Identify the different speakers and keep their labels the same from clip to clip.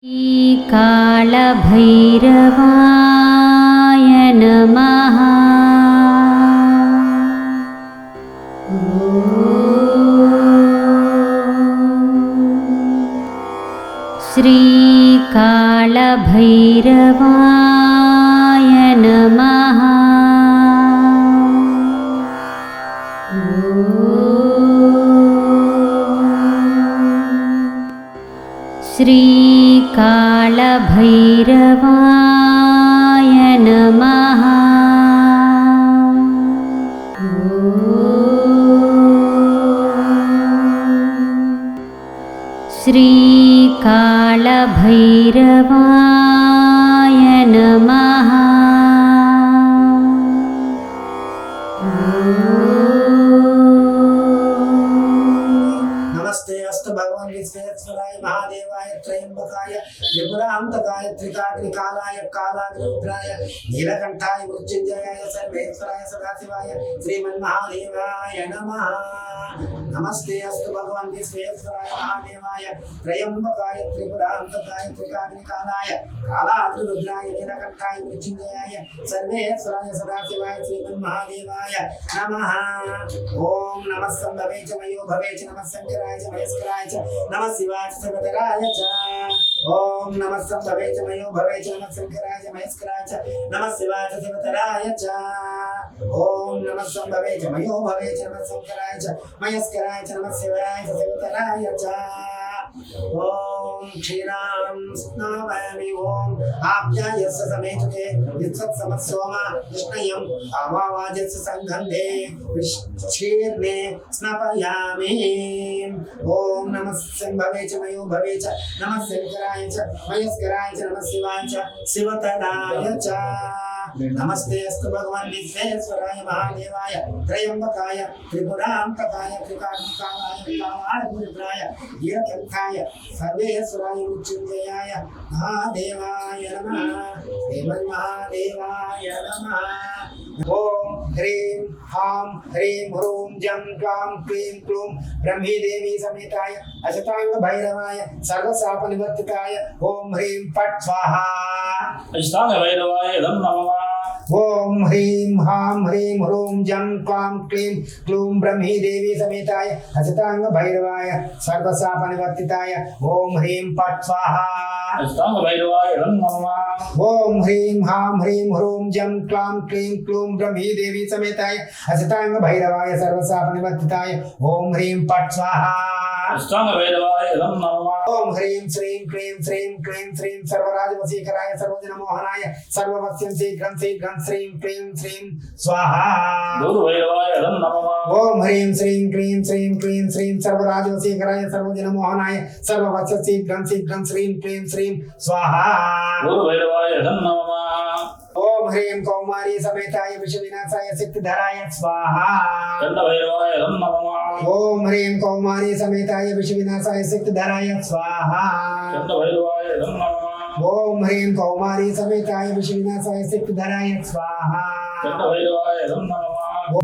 Speaker 1: कालभैरवाय नमः। श्रीकालभैरवाय नमः। श्रीकालभैरवाय नमः। श्रीकालभैरवाय नमः।
Speaker 2: नमस्ते अस्तु भगवान विश्वेश्वराय महादेवाय त्रयंबकाय त्रिपुरांतकाय त्रिकाग्निकालाय कालाग्निरुद्राय नीलकंठाय मृत्युंजयाय सर्वेश्वराय सदाशिवाय श्रीमन्महादेवाय नमः। नमस्ते अस्तु भगवान विश्वेश्वराय महादेवाय त्रयंबकाय त्रिपुरांतकाय त्रिकाग्निकालाय कालाग्निरुद्राय नीलकंठाय मृत्युंजयाय सर्वेश्वराय सदाशिवाय श्रीमन्महादेवाय नमः। ओम नमः संभवे च मयो भवे च नमः शंकराय च महेश्वराय च नमः शिवाय च सर्वधराय च। ओम नमः संभवे च मयो भवे च नमः शंकराय च महेश्वराय च नमः शिवाय च सर्वधराय च। ओम नमः संभवे च मयो भवे च नमः शंकराय च महेश्वराय च नमः शिवाय च सर्वधराय च। ओम क्षीरां स्नावयामि ओम आप्यायस्य समेतुके वित्सत् समस्सोमा कृष्णयं आवावाजस्य संगन्धे क्षीर्णे स्नापयामि। ओम नमः संभवे च मयो भवे च नमः शंकराय च महेश्वराय च नमः शिवाय च शिवतराय च। नमस्ते अस्तु भगवान विश्वेश्वराय महादेवाय त्रयंबकाय त्रिपुरांतकाय त्रिकाग्निकालाय कालाग्निरुद्राय नीलकंठाय सर्वेश्वराय मृत्युंजयाय महादेवाय नमः। श्रीमन्महादेवाय नमः। ओम ह्रीं हां ह्रीं ह्रूं जं क्लां क्लीं क्लूं ब्रह्मी देवी समेताय अशतांग भैरवाय सर्वशापनिवर्तिताय ओम ह्रीं फट् स्वाहा।
Speaker 3: अष्टांग भैरवाय नमः।
Speaker 2: ओम ह्रीं हां ह्रीं ह्रूं जं क्लां क्लीं क्लूं ब्रह्मी देवी समेताय अशतांग भैरवाय सर्वशापनिवर्तिताय ओम ह्रीं फट् स्वाहा।
Speaker 3: अष्टांग भैरवाय नमः।
Speaker 2: ओम ह्रीं हां ह्रीं ह्रूं जं क्लां क्लीं क्लूं ब्रह्मी देवी समेताय अशतांग भैरवाय सर्वशापनिवर्तिताय ओम ह्रीं फट् स्वाहा।
Speaker 3: अष्टांग भैरवाय नमः।
Speaker 2: ओम ह्रीं श्रीं क्लीं श्रीं क्लीं श्रीं सर्वराजवशीकराय सर्वजनमोहनाय सर्ववश्यं शीघ्रं शीघ्रं श्रीं क्लीं श्रीं स्वाहा।
Speaker 3: गुरु भैरवाय नमः।
Speaker 2: ओम ह्रीं श्रीं क्लीं श्रीं क्लीं श्रीं सर्वराजवशीकराय सर्वजनमोहनाय सर्ववश्यं शीघ्रं शीघ्रं श्रीं क्लीं श्रीं स्वाहा।
Speaker 3: गुरु भैरवाय नमः।
Speaker 2: ओम ह्रीं कौमारी समेताय विषविनाशाय सिद्धिधराय स्वाहा।
Speaker 3: चंड भैरवाय नमः।
Speaker 2: ओम ह्रीं कौमारी समेताय विषविनाशाय सिद्धिधराय स्वाहा।
Speaker 3: चंड भैरवाय नमः।
Speaker 2: ओम ह्रीं कौमारी समेताय विषविनाशाय सिद्धिधराय स्वाहा।
Speaker 3: चंड भैरवाय नमः।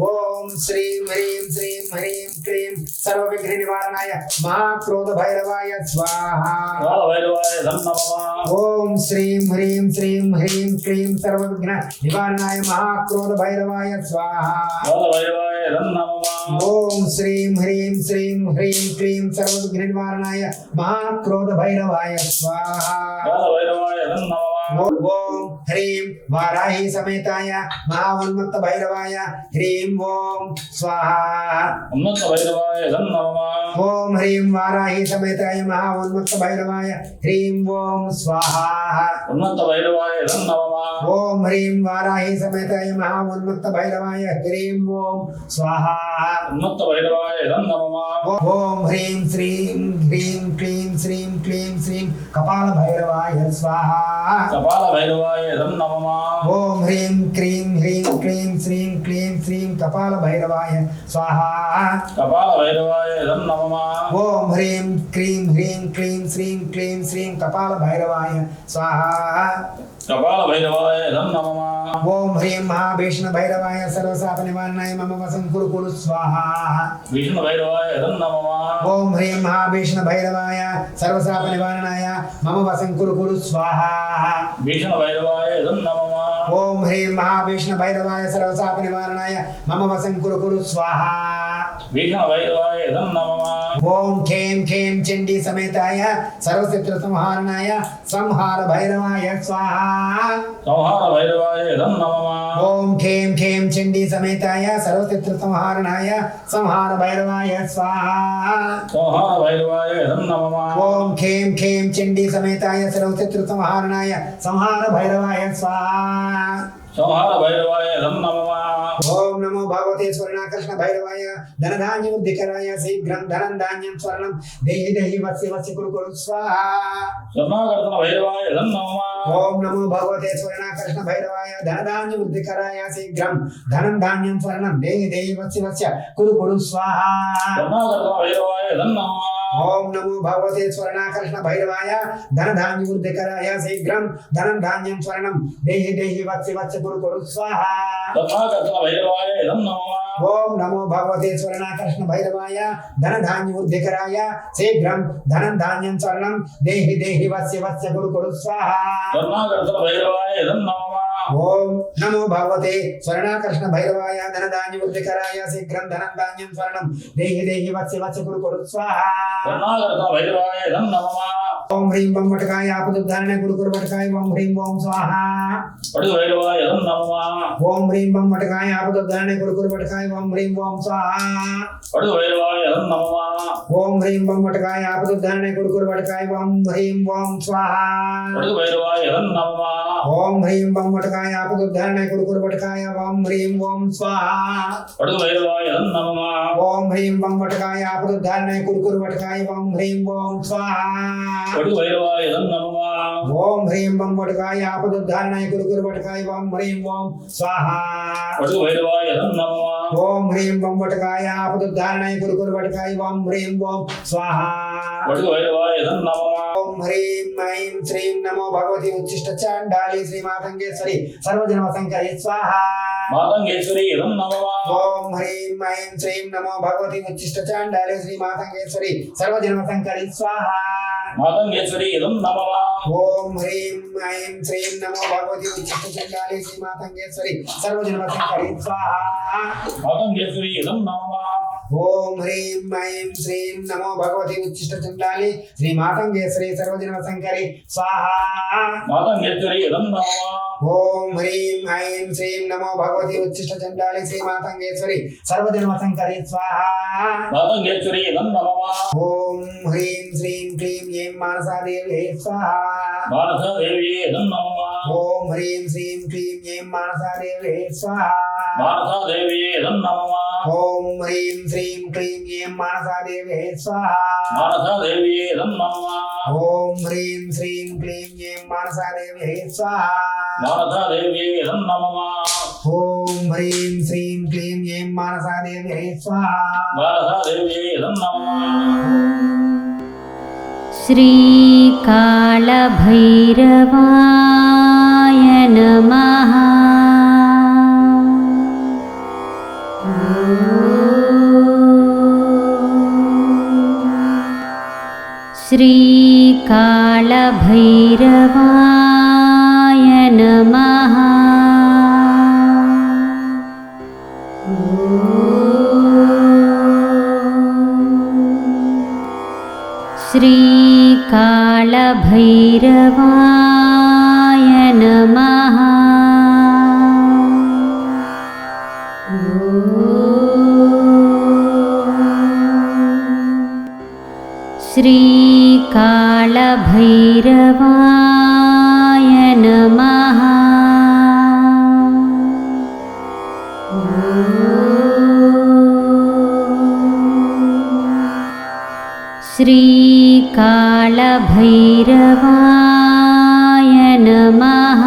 Speaker 2: ओम श्रीं ह्रीं श्रीं ह्रीं क्लीं सर्वविघ्न निवारणाय महाक्रोध भैरवाय स्वाहा।
Speaker 3: काल भैरवाय नमः।
Speaker 2: ओम श्रीं ह्रीं श्रीं ह्रीं क्लीं सर्वविघ्न निवारणाय महाक्रोध भैरवाय स्वाहा।
Speaker 3: काल भैरवाय नमः।
Speaker 2: ओम श्रीं ह्रीं श्रीं ह्रीं क्लीं सर्वविघ्न निवारणाय महाक्रोध भैरवाय स्वाहा।
Speaker 3: काल भैरवाय नमः।
Speaker 2: ओम ह्रीं वाराही समेताय महावन्मत्त भैरवाय ह्रीं ओम स्वाहा।
Speaker 3: उन्नत भैरवाय नमः।
Speaker 2: ओम ह्रीं वाराही समेताय महावन्मत्त भैरवाय ह्रीं ओम स्वाहा।
Speaker 3: उन्नत भैरवाय नमः।
Speaker 2: ओम ह्रीं वाराही समेताय महावन्मत्त भैरवाय ह्रीं ओम स्वाहा।
Speaker 3: उन्नत भैरवाय नमः।
Speaker 2: ओम ह्रीं श्रीं ह्रीं क्लीं श्रीं क्लीं श्रीं कपाल भैरवाय स्वाहा।
Speaker 3: కపాల భైరవాయ నమః
Speaker 2: ఓం హ్రీం క్రీం హ్రీం క్లీం శ్రీం క్లీం శ్రీం కపాల భైరవాయ స్వాహ
Speaker 3: కపాల భైరవాయ నమః
Speaker 2: ఓం హ్రీం క్రీం హ్రీం క్లీం శ్రీం క్లీం శ్రీం కపాల భైరవాయ స్వాహ
Speaker 3: కపాల భైరవాయ నమః
Speaker 2: ఓం హ్రీం మహాభీషణ భైరవాయ సర్వశాప నివారణాయ మమ వసం కురు కురు స్వాహ
Speaker 3: విష్ణు భైరవాయ నమః
Speaker 2: ఓం హ్రీం మహాభీషణ భైరవాయ సర్వశాప నివారణాయ మమ వసం కురు కురు స్వాహ
Speaker 3: విష్ణు భైరవాయ నమః
Speaker 2: ఓం హ్రీం మహాభీషణ భైరవాయ సర్వశాప నివారణాయ మమ వసం కురు కురు స్వాహ
Speaker 3: విష్ణు భైరవాయ నమః
Speaker 2: ఓం ఖేం ఖేం చండీ సమేతాయ సర్వశత్రు సంహారణాయ సంహార భైరవాయ స్వాహ
Speaker 3: సంహార భైరవాయ నమః
Speaker 2: ఓం ఖేం ఖేం చండీ సమేతాయ సర్వశత్రు సంహారణాయ సంహార భైరవాయ స్వాహ
Speaker 3: సంహార భైరవాయ నమః
Speaker 2: ఓం ఖేం ఖేం చండీ సమేతాయ సర్వశత్రు సంహారణాయ సంహార భైరవాయ స్వాహ
Speaker 3: సంహార భైరవాయ నమః
Speaker 2: ఓం నమో భగవతే స్వర్ణాకర్షణ భైరవాయ ధనధాన్య వృద్ధికరాయ శీఘ్రం ధనం ధాన్యం స్వర్ణం దేహి దేహి వస్య వస్య కురు కురు స్వాహ
Speaker 3: స్వర్ణాకర్షణ భైరవాయ నమః
Speaker 2: ఓం నమో భగవతే స్వర్ణాకర్షణ భైరవాయ ధనధాన్య వృద్ధికరాయ శీఘ్రం ధనం ధాన్యం స్వర్ణం దేహి దేహి వస్య వస్య కురు కురు స్వాహ
Speaker 3: స్వర్ణాకర్షణ భైరవాయ నమః
Speaker 2: ఓం నమో భగవతే స్వర్ణాకర్షణ భైరవాయ ధనధాన్య వృద్ధికరాయ శీఘ్రం ధనం ధాన్యం స్వర్ణం దేహి దేహి వస్య వస్య కురు కురు స్వాహ
Speaker 3: స్వర్ణాకర్షణ భైరవాయ నమః
Speaker 2: ఓం నమో భగవతే స్వర్ణాకర్షణ భైరవాయ ధనధాన్య వృద్ధికరాయ శీఘ్రం ధనం ధాన్యం స్వర్ణం దేహి దేహి వస్య వస్య కురు కురు స్వాహ
Speaker 3: స్వర్ణాకర్షణ భైరవాయ నమః
Speaker 2: ఓం నమో భగవతే స్వర్ణాకర్షణ భైరవాయ ధనధాన్య వృద్ధికరాయ శీఘ్రం ధనం ధాన్యం స్వర్ణం దేహి దేహి వస్య వస్య కురు కురు స్వాహ
Speaker 3: స్వర్ణాకర్షణ భైరవాయ నమః
Speaker 2: ఓం హ్రీం బం వటకాయ ఆపదుద్ధారణ కురు కురు వటకాయ ఓం హ్రీం ఓం స్వాహ
Speaker 3: పడు భైరవాయ నమః
Speaker 2: ఓం హ్రీం బం వటకాయ ఆపదుద్ధారణ కురు కురు వటకాయ ఓం హ్రీం ఓం స్వాహ
Speaker 3: పడు భైరవాయ నమః
Speaker 2: ఓం హ్రీం బం వటకాయ ఆపదుద్ధారణ కురు కురు వటకాయ ఓం హ్రీం ఓం స్వాహ
Speaker 3: పడు భైరవాయ నమః
Speaker 2: ఓం హ్రీం బం వటకాయ ఆపదుద్ధారణ కురు కురు వటకాయ ఓం హ్రీం ఓం స్వాహ
Speaker 3: పడు భైరవాయ నమః
Speaker 2: ఓం హ్రీం బం వటకాయ ఆపదుద్ధారణ కురు కురు వటకాయ ఓం హ్రీం ఓం స్వాహ
Speaker 3: పడు భైరవాయ నమః
Speaker 2: ఓం హ్రీం బం వటకాయ ఆపదుద్ధారణ కురు కురు వటకాయ ఓం హ్రీం ఓం స్వాహ
Speaker 3: పడు భైరవాయ నమః
Speaker 2: ఓం హ్రీం బం వటకాయ ఆపదుద్ధారణ కురు కురు వటకాయ ఓం హ్రీం ఓం స్వాహ
Speaker 3: పడు భైరవాయ నమః
Speaker 2: ఓం హ్రీం ఐం శ్రీం నమో భగవతి ఉచ్చిష్ట చాండాలి శ్రీ మాతంగేశ్వరి సర్వజన్మ శంకరి స్వాహ
Speaker 3: మాతంగేశ్వరి నమః
Speaker 2: ఓం హ్రీం ఐం శ్రీం నమో భగవతి ఉచ్చిష్ట చాండాలి శ్రీ మాతంగేశ్వరి సర్వజన్మ శంకరి స్వాహ
Speaker 3: మాతంగేశ్వరి నమః
Speaker 2: ఓం హ్రీం ఐం శ్రీం నమో భగవతి ఉచ్చిష్ట చాండాలి శ్రీ మాతంగేశ్వరి సర్వజన్మ శంకరి స్వాహ
Speaker 3: మాతంగేశ్వరి నమః
Speaker 2: ఓం హ్రీం ఐం శ్రీం నమో భగవతి ఉచ్చిష్ట చండాలి శ్రీ మాతంగేశ్వరి సర్వజన్మ శంకరి స్వాహ
Speaker 3: మాతంగేశ్వరి నమః
Speaker 2: ఓం హ్రీం ఐం శ్రీం నమో భగవతి ఉచ్చిష్ట చండాలి శ్రీ మాతంగేశ్వరి సర్వజన్మ శంకరి స్వాహ
Speaker 3: మాతంగేశ్వరి నమః
Speaker 2: ఓం హ్రీం శ్రీం క్లీం ఏం మానసాదేవి స్వాహ
Speaker 3: మానసదేవి నమః
Speaker 2: ఓం హ్రీం శ్రీం క్లీం ఏం మానసాదేవి స్వాహ
Speaker 3: మానసదేవి నమః
Speaker 2: ఓం హ్రీం శ్రీం క్లీం ఏం మానసాదేవి స్వాహ
Speaker 3: మానసదేవి నమః
Speaker 2: ఓం హ్రీం శ్రీం క్లీం ఏం మానసాదేవి స్వాహ
Speaker 3: మానసదేవి నమః
Speaker 2: ఓం హ్రీం శ్రీం క్లీం ఏం మానసాదేవి స్వాహ
Speaker 3: మానసదేవి నమః
Speaker 1: శ్రీకాళభైరవాయ నమః శ్రీకాళభైరవాయ నమః శ్రీకాళభైరవాయ నమః శ్రీకాళభైరవాయ నమః శ్రీకాళభైరవాయ నమః नमः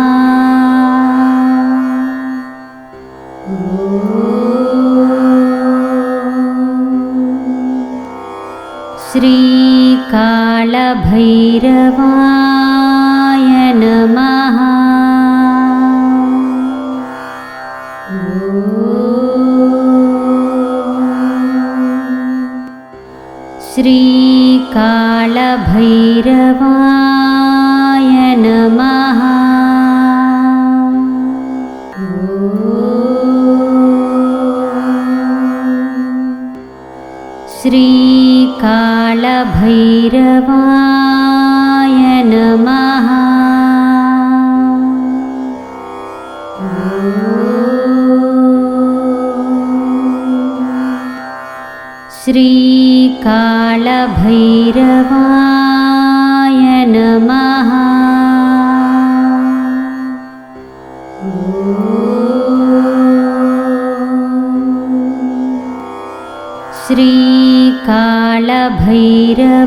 Speaker 1: श्रीकालभैरवाय नमः श्रीकालभैरवाय नमः श्रीकालभैरवाय नमः श्रीकालभैरवाय नमः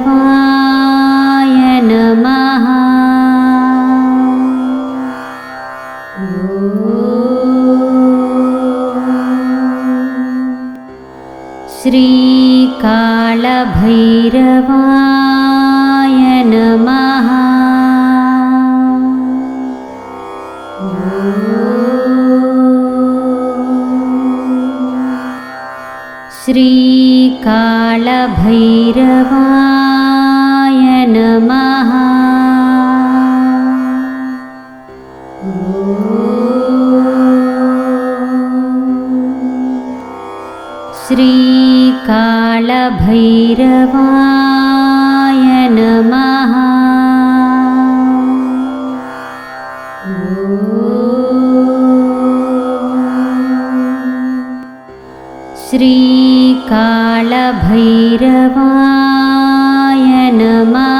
Speaker 1: श्रीकालभैरवाय नमः श्रीकालभैरवाय नमः श्रीकालभैरवाय नमः श्रीकालभैरवाय नमः श्रीकालभैरवाय नमः